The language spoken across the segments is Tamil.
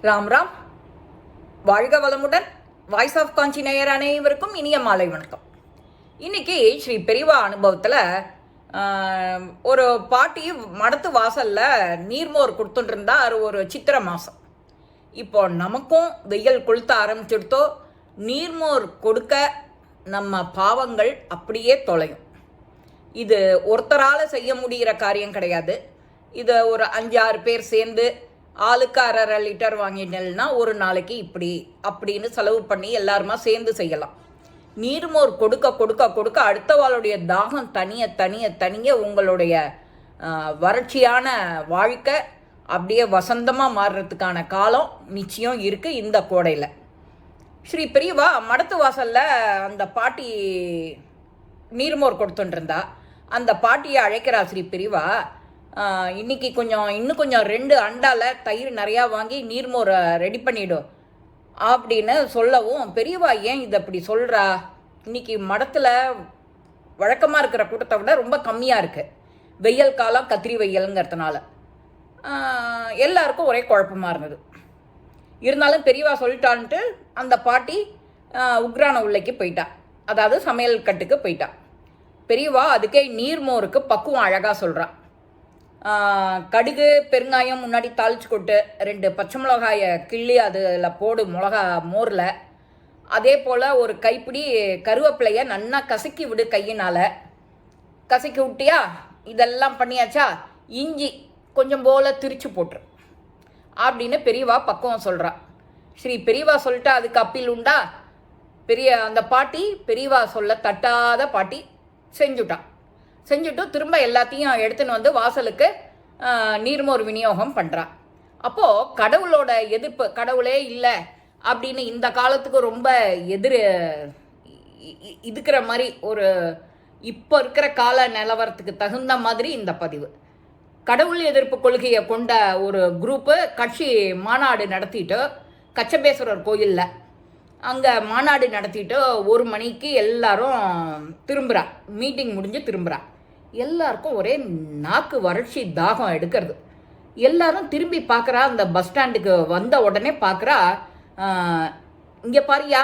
ராம் ராம். வாழ்க வளமுடன். வாய்ஸ் ஆஃப் காஞ்சி நேயர் அனைவருக்கும் இனிய மாலை வணக்கம். இன்னைக்கு ஸ்ரீ பெரியவா அனுபவத்தில் ஒரு பாட்டி மடத்து வாசலில் நீர்மோர் கொடுத்துட்டு இருந்தார். ஒரு சித்திரை மாதம். இப்போ நமக்கும் வெயில் கொளுத்த ஆரம்பிச்சுடுத்தோ, நீர்மோர் கொடுக்க நம்ம பாவங்கள் அப்படியே தொலையும். இது ஒருத்தரால் செய்ய முடிகிற காரியம் கிடையாது. இதை ஒரு 5-6 பேர் சேர்ந்து ஆளுக்கு 1/2 லிட்டர் வாங்கினேன்னா ஒரு நாளைக்கு இப்படி அப்படின்னு செலவு பண்ணி எல்லாருமா சேர்ந்து செய்யலாம். நீர்மோர் கொடுக்க கொடுக்க கொடுக்க அடுத்தவாளுடைய தாகம் தனிய தனிய தனிய உங்களுடைய வறட்சியான வாழ்க்கை அப்படியே வசந்தமாக மாறுறதுக்கான காலம் நிச்சயம் இருக்குது இந்த கோடையில். ஸ்ரீ பெரியவா மடத்து வாசலில் அந்த பாட்டி நீர்மோர் கொடுத்துட்டு இருந்தா. அந்த பாட்டியை அழைக்கிறா ஸ்ரீ பெரியவா, இன்னைக்கு இன்னும் கொஞ்சம் 2 அண்டாவில் தயிர் நிறையா வாங்கி நீர்மோரை ரெடி பண்ணிவிடும் அப்படின்னு சொல்லவும், பெரியவா ஏன் இதை அப்படி சொல்கிறா? இன்னைக்கு மடத்தில் வழக்கமாக இருக்கிற கூட்டத்தை விட ரொம்ப கம்மியாக இருக்குது. வெயில் காலம், கத்திரி வெயிலுங்கிறதுனால எல்லாருக்கும் ஒரே குழப்பமாக இருந்தது. இருந்தாலும் பெரியவா சொல்லிட்டான்ட்டு அந்த பாட்டி உக்ரான உள்ளைக்கு போயிட்டா, அதாவது சமையல் கட்டுக்கு போயிட்டா. பெரியவா அதுக்கே நீர்மோருக்கு பக்குவம் அழகாக சொல்கிறான். கடுகு பெருங்காயம் முன்னாடி தாளிச்சு கொட்டு, 2 பச்சை மிளகாயை கிள்ளி அதில் போடு மோரில். அதே போல் ஒரு கைப்பிடி கருவேப்பிலையை நன்னா கசக்கி விடு கையினால். கசக்கி விட்டியா? இதெல்லாம் பண்ணியாச்சா? இஞ்சி கொஞ்சம் போல் திரிச்சு போட்டுரு அப்படின்னு பெரியவா பக்குவம் சொல்கிறான். ஸ்ரீ பெரியவா சொல்லிட்டா அதுக்கு அப்பீல் உண்டா? அந்த பாட்டி பெரியவா சொல்ல தட்டாத பாட்டி செஞ்சுட்டு திரும்ப எல்லாத்தையும் எடுத்துன்னு வந்து வாசலுக்கு நீர்மோர் விநியோகம் பண்ணுறான். அப்போது கடவுளோட எதிர்ப்பு, கடவுளே இல்லை அப்படின்னு இந்த காலத்துக்கு ரொம்ப இதுக்கிற மாதிரி ஒரு இப்போ இருக்கிற கால நிலவரத்துக்கு தகுந்த மாதிரி இந்த பதிவு. கடவுள் எதிர்ப்பு கொள்கையை கொண்ட ஒரு குரூப்பு கட்சி மாநாடு நடத்திட்டு கச்சபேஸ்வரர் கோயிலில் அங்கே மாநாடு நடத்திட்டு 1 மணிக்கு எல்லாரும் திரும்புகிறா. மீட்டிங் முடிஞ்சு திரும்புகிறா. எல்லாருக்கும் ஒரே நாக்கு வறட்சி, தாகம் எடுக்கிறது. எல்லாரும் திரும்பி பார்க்குறா. அந்த பஸ் ஸ்டாண்டுக்கு வந்த உடனே பார்க்குறா, இங்கே பாரியா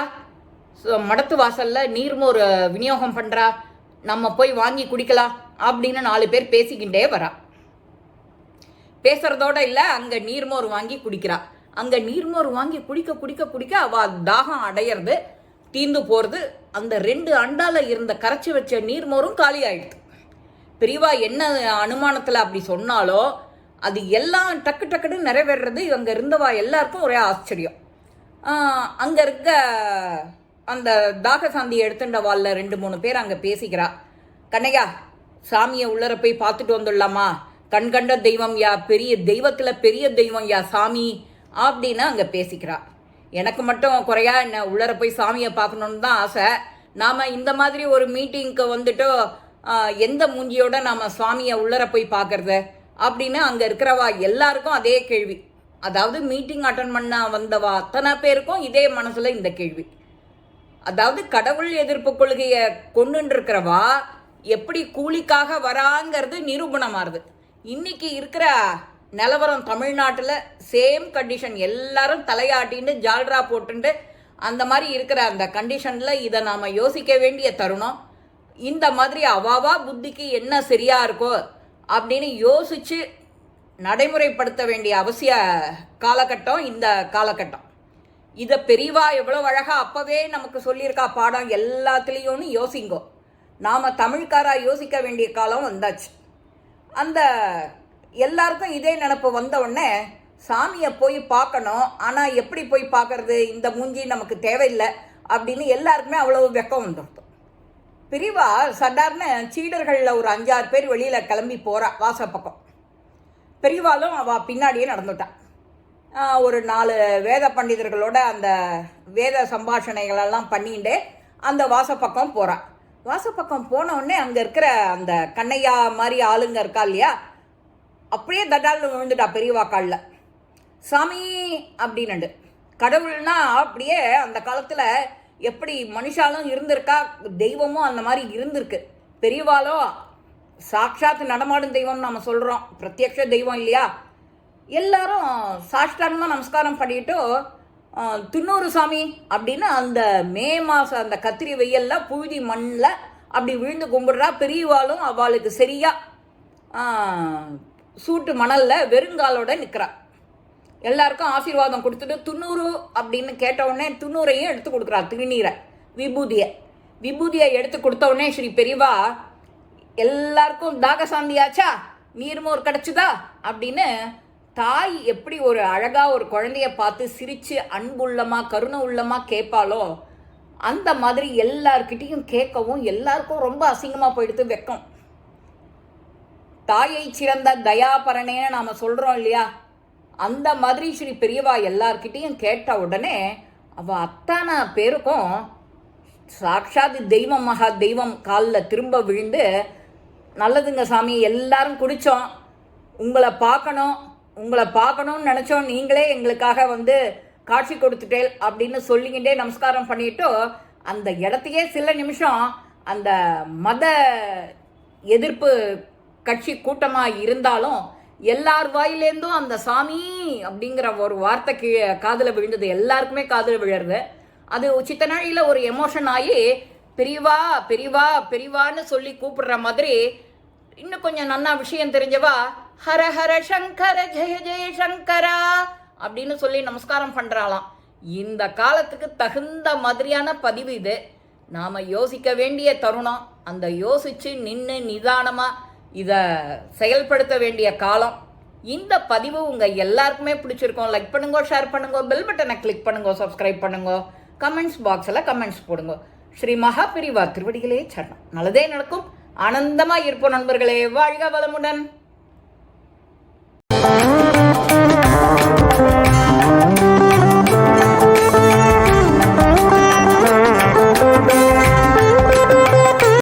மடத்து வாசலில் நீர்மோர் விநியோகம் பண்ணுறா, நம்ம போய் வாங்கி குடிக்கலாம் அப்படின்னு 4 பேர் பேசிக்கிட்டே வரா. பேசுகிறதோட இல்லை, அங்கே நீர்மோர் வாங்கி குடிக்கிறா. அங்கே நீர்மோர் வாங்கி குடிக்க குடிக்க குடிக்க அவள் தாகம் அடையிறது, தீந்து போகிறது. அந்த 2 அண்டாவில் இருந்த கரைச்சி வச்ச நீர்மோரும் காலி ஆயிடுது. பெரியவா என்ன அனுமானத்தில் அப்படி சொன்னாலோ அது எல்லாம் டக்கு டக்குன்னு நிறைவேறது அங்கே இருந்தவா எல்லாருக்கும் ஒரே ஆச்சரியம். அங்கே இருக்க அந்த தாகசாந்தி எடுத்துட்டவாளில் 2-3 பேர் அங்கே பேசிக்கிறா. கண்ணையா, சாமியை உள்ளர போய் பார்த்துட்டு வந்துடலாமா? கண்கண்ட தெய்வம் யா, பெரிய தெய்வத்தில் பெரிய தெய்வம் யா சாமி அப்படின்னு அங்கே பேசிக்கிறா. எனக்கு மட்டும் குறையா என்ன, உள்ளர போய் சாமியை பார்க்கணுன்னு தான் ஆசை. நாம் இந்த மாதிரி ஒரு மீட்டிங்க்கு வந்துட்டு எந்த மூஞ்சியோட நாம் சுவாமியை உள்ளர போய் பார்க்கறது அப்படின்னு அங்கே இருக்கிறவா எல்லாருக்கும் அதே கேள்வி. அதாவது மீட்டிங் அட்டன் பண்ண வந்தவா அத்தனை பேருக்கும் இதே மனசில் இந்த கேள்வி. அதாவது கடவுள் எதிர்ப்பு கொள்கையை கொண்டுன்னு இருக்கிறவா எப்படி கூலிக்காக வராங்கிறது நிரூபணமாகுது. இன்னைக்கு இருக்கிற நிலவரம் தமிழ்நாட்டில் சேம் கண்டிஷன். எல்லாரும் தலையாட்டின்னு ஜால்ரா போட்டுண்டு அந்த மாதிரி இருக்கிற அந்த கண்டிஷனில் இதை நாம் யோசிக்க வேண்டிய தருணம். இந்த மாதிரி அவாவா புத்திக்கு என்ன சரியா இருக்கோ அப்படின்னு யோசித்து நடைமுறைப்படுத்த வேண்டிய அவசிய காலகட்டம் இந்த காலகட்டம். இதை பெரியவா எவ்வளோ அழகாக அப்போவே நமக்கு சொல்லியிருக்கா பாடம். எல்லாத்துலேயும்னு யோசிங்கோ. நாம் தமிழ்காரா யோசிக்க வேண்டிய காலம் வந்தாச்சு. அந்த எல்லாருக்கும் இதே நினப்பு வந்த உடனே சாமியை போய் பார்க்கணும், ஆனால் எப்படி போய் பார்க்கறது, இந்த மூஞ்சி நமக்கு தேவையில்லை அப்படின்னு எல்லாருக்குமே அவ்வளோ வெக்கம் வந்துடும். பெரியவா சாதாரண சீடர்களில் ஒரு 5-6 பேர் வெளியில் கிளம்பி போகிறா வாசல் பக்கம். பெரியவாலும் அவள் பின்னாடியே நடந்துட்டான். ஒரு 4 வேத பண்டிதர்களோட அந்த வேத சம்பாஷணைகளெல்லாம் பண்ணிட்டு அந்த வாசப்பக்கம் போகிறான். வாசப்பக்கம் போனவுடனே அங்கே இருக்கிற அந்த கண்ணையா மாதிரி ஆளுங்க இருக்கா இல்லையா, அப்படியே தடால்னு விழுந்துட்டா பெரியவா காலில். சாமி அப்படின்னுண்டு. கடவுள்னா அப்படியே அந்த காலத்தில் எப்படி மனுஷாலும் இருந்திருக்கா, தெய்வமும் அந்த மாதிரி இருந்திருக்கு. பெரியவாலும் சாட்சாத் நடமாடும் தெய்வம் நம்ம சொல்கிறோம், பிரத்யக்ஷ தெய்வம் இல்லையா. எல்லாரும் சாஷ்டாங்கமாக நமஸ்காரம் பண்ணிட்டு துன்னூறு சாமி அப்படின்னு அந்த மே மாதம் அந்த கத்திரி வெயிலில் புழுதி மண்ணில் அப்படி விழுந்து கும்பிடுறா. பெரியவாளும் அவளுக்கு சரியா சூட்டு மணலில் வெறுங்காலோட நிற்கிறா. எல்லாருக்கும் ஆசீர்வாதம் கொடுத்துட்டு துன்னூறு அப்படின்னு கேட்ட உடனே துன்னூரையும் எடுத்து கொடுக்குறா. திருநீரை விபூதியை எடுத்து கொடுத்த உடனே ஸ்ரீ பெரியவா எல்லாருக்கும் தாகசாந்தியாச்சா, நீர்மோர் கிடச்சிதா அப்படின்னு தாய் எப்படி ஒரு அழகாக ஒரு குழந்தைய பார்த்து சிரித்து அன்புள்ளமாக கருணை உள்ளமாக கேட்பாலோ அந்த மாதிரி எல்லார்கிட்டையும் கேட்கவும் எல்லாருக்கும் ரொம்ப அசிங்கமாக போயிடுத்து வெக்கம். தாயை சிறந்த தயாபரனேன்னு நாம் சொல்கிறோம் இல்லையா, அந்த மாதிரி ஸ்ரீ பெரியவா எல்லார்கிட்டையும் கேட்ட உடனே அவள் அத்தனை பேருக்கும் சாட்சாத் தெய்வம் மகா தெய்வம் காலில் திரும்ப விழுந்து, நல்லதுங்க சாமி, எல்லாரும் குடித்தோம், உங்களை பார்க்கணும்னு நினச்சோம், நீங்களே எங்களுக்காக வந்து காட்சி கொடுத்துட்டேல் அப்படின்னு சொல்லிக்கிட்டே நமஸ்காரம் பண்ணிட்டு அந்த இடத்தையே சில நிமிஷம் அந்த மத எதிர்ப்பு கட்சி கூட்டமாக இருந்தாலும் எல்லார் வாயிலேருந்தும் அந்த சாமி அப்படிங்கிற ஒரு வார்த்தை காதில் விழுந்தது. எல்லாருக்குமே காதில் விழுறது. அது சித்த நாழியில் ஒரு எமோஷன் ஆகி பெரியவா பெரியவா பெரியவான்னு சொல்லி கூப்பிடுற மாதிரி இன்னும் கொஞ்சம் நன்னா விஷயம் தெரிஞ்சவா ஹர ஹர சங்கர ஜெய ஜெய சங்கரா அப்படின்னு சொல்லி நமஸ்காரம் பண்ணுறாளாம். இந்த காலத்துக்கு தகுந்த மாதிரியான பதிவு இது. நாம் யோசிக்க வேண்டிய தருணம். அந்த யோசித்து நின்று நிதானமாக இதை செயல்படுத்த வேண்டிய காலம். இந்த பதிவு உங்கள் எல்லாருக்குமே பிடிச்சிருக்கோம். லைக் பண்ணுங்க, ஷேர் பண்ணுங்க, பெல் பட்டனை கிளிக் பண்ணுங்க, சப்ஸ்கிரைப் பண்ணுங்க, கமெண்ட்ஸ் பாக்ஸில் கமெண்ட்ஸ் போடுங்க. ஸ்ரீ மகா பெரியவா திருவடிகளே சரணம். நல்லதே நடக்கும். ஆனந்தமாக இருப்போம் நண்பர்களே. வாழ்க வளமுடன்.